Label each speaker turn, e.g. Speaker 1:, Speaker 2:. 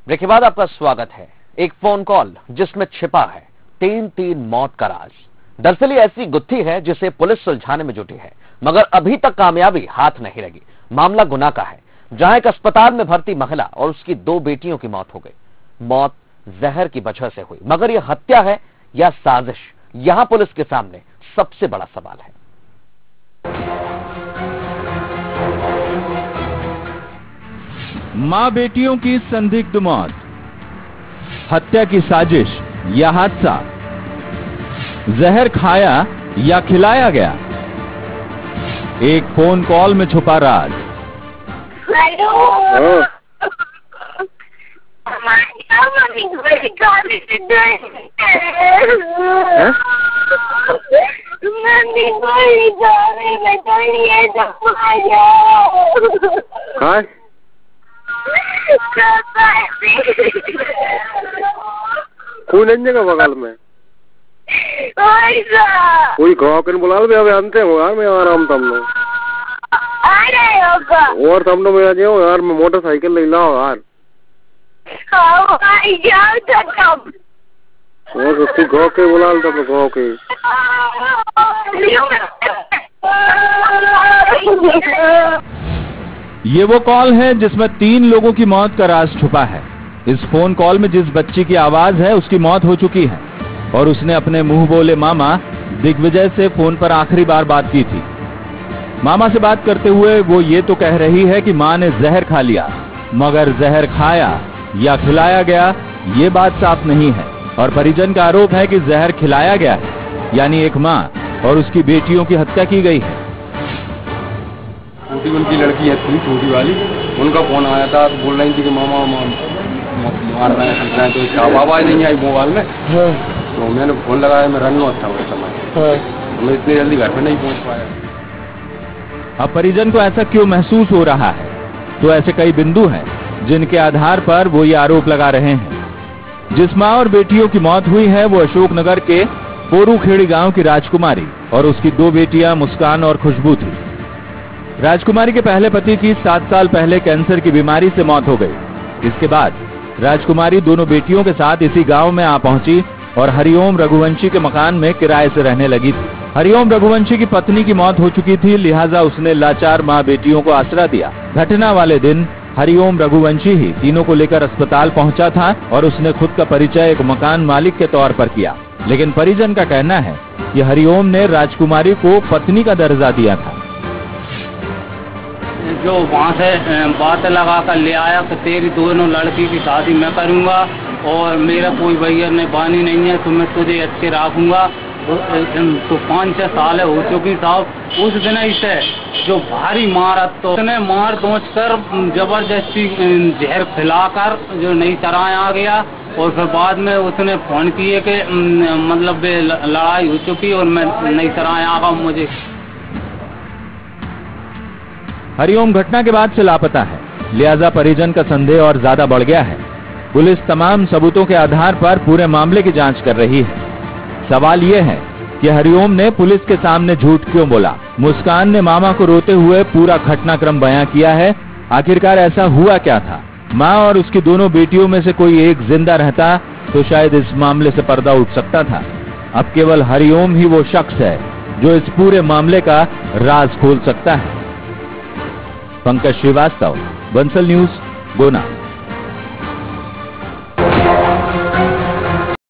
Speaker 1: Break के बाद आपका स्वागत है। एक फोन कॉल जिसमें छिपा है 3 मौत का राज। दरअसल ये ऐसी गुत्थी है जिसे पुलिस सुलझाने में जुटी है, मगर अभी तक कामयाबी हाथ नहीं लगी। मामला गुना का है, जहां एक अस्पताल में भर्ती महिला और उसकी 2 बेटियों की मौत हो गई। मौत जहर की वजह से हुई, मगर यह हत्या है या साजिश, यहां पुलिस के सामने सबसे बड़ा सवाल है।
Speaker 2: मां बेटियों की संदिग्ध मौत, हत्या की साजिश या हादसा, जहर खाया या खिलाया गया, एक फोन कॉल में छुपा राज।
Speaker 3: कोई नहीं जगह बगल में कोई गाँव के बुला लो, जानते हो यार मैं आराम तुम लोग और तुम लोग आ जाओ यार, मैं मोटरसाइकिल ले लाओ यार। और उसको गाँव के बुला लो, तुम गाँव के।
Speaker 2: ये वो कॉल है जिसमें 3 लोगों की मौत का राज छुपा है। इस फोन कॉल में जिस बच्ची की आवाज है उसकी मौत हो चुकी है और उसने अपने मुंह बोले मामा दिग्विजय से फोन पर आखिरी बार बात की थी। मामा से बात करते हुए वो ये तो कह रही है कि मां ने जहर खा लिया, मगर जहर खाया या खिलाया गया ये बात साफ नहीं है। और परिजन का आरोप है कि जहर खिलाया गया है, यानी एक मां और उसकी बेटियों की हत्या की गई है।
Speaker 3: छोटी उनकी लड़की है, छोटी वाली, उनका फोन आया था, बोल रही थी कि मामा मारना है, तो आवाज नहीं आई मोबाइल में। तो मैंने फोन लगाया, मैं रन में था उस समय, मैं इतनी जल्दी घर पे नहीं पहुंच पाया।
Speaker 2: अब परिजन को ऐसा क्यों महसूस हो रहा है? तो ऐसे कई बिंदु हैं जिनके आधार पर वो ये आरोप लगा रहे हैं। जिस मां और बेटियों की मौत हुई है वो अशोकनगर के पोरूखेड़ी गांव की राजकुमारी और उसकी 2 बेटियां मुस्कान और खुशबू थी। राजकुमारी के पहले पति की 7 साल पहले कैंसर की बीमारी से मौत हो गई। इसके बाद राजकुमारी दोनों बेटियों के साथ इसी गांव में आ पहुंची और हरिओम रघुवंशी के मकान में किराए से रहने लगी थी। हरिओम रघुवंशी की पत्नी की मौत हो चुकी थी, लिहाजा उसने लाचार मां बेटियों को आसरा दिया। घटना वाले दिन हरिओम रघुवंशी ही तीनों को लेकर अस्पताल पहुंचा था और उसने खुद का परिचय एक मकान मालिक के तौर पर किया। लेकिन परिजन का कहना है कि हरिओम ने राजकुमारी को पत्नी का दर्जा दिया था।
Speaker 4: जो वहाँ से बात लगा कर ले आया कि तेरी दोनों लड़की की शादी मैं करूँगा और मेरा कोई भैया ने बानी नहीं है, तो मैं तुझे अच्छे रखूँगा। तो 5-6 साल हो चुकी साहब। उस दिन से जो भारी मारा, तो उसने मार दोच कर जबरदस्ती जहर खिलाकर जो नई तरह आ गया और फिर बाद में उसने फोन किए कि मतलब लड़ाई हो चुकी और मैं नई तरह आ गया। मुझे
Speaker 2: हरिओम घटना के बाद से लापता है, लिहाजा परिजन का संदेह और ज्यादा बढ़ गया है। पुलिस तमाम सबूतों के आधार पर पूरे मामले की जांच कर रही है। सवाल ये है कि हरिओम ने पुलिस के सामने झूठ क्यों बोला? मुस्कान ने मामा को रोते हुए पूरा घटनाक्रम बयां किया है। आखिरकार ऐसा हुआ क्या था? मां और उसकी दोनों बेटियों में से कोई एक जिंदा रहता तो शायद इस मामले से पर्दा उठ सकता था। अब केवल हरिओम ही वो शख्स है जो इस पूरे मामले का राज खोल सकता है। पंकज श्रीवास्तव, बंसल न्यूज, गुना।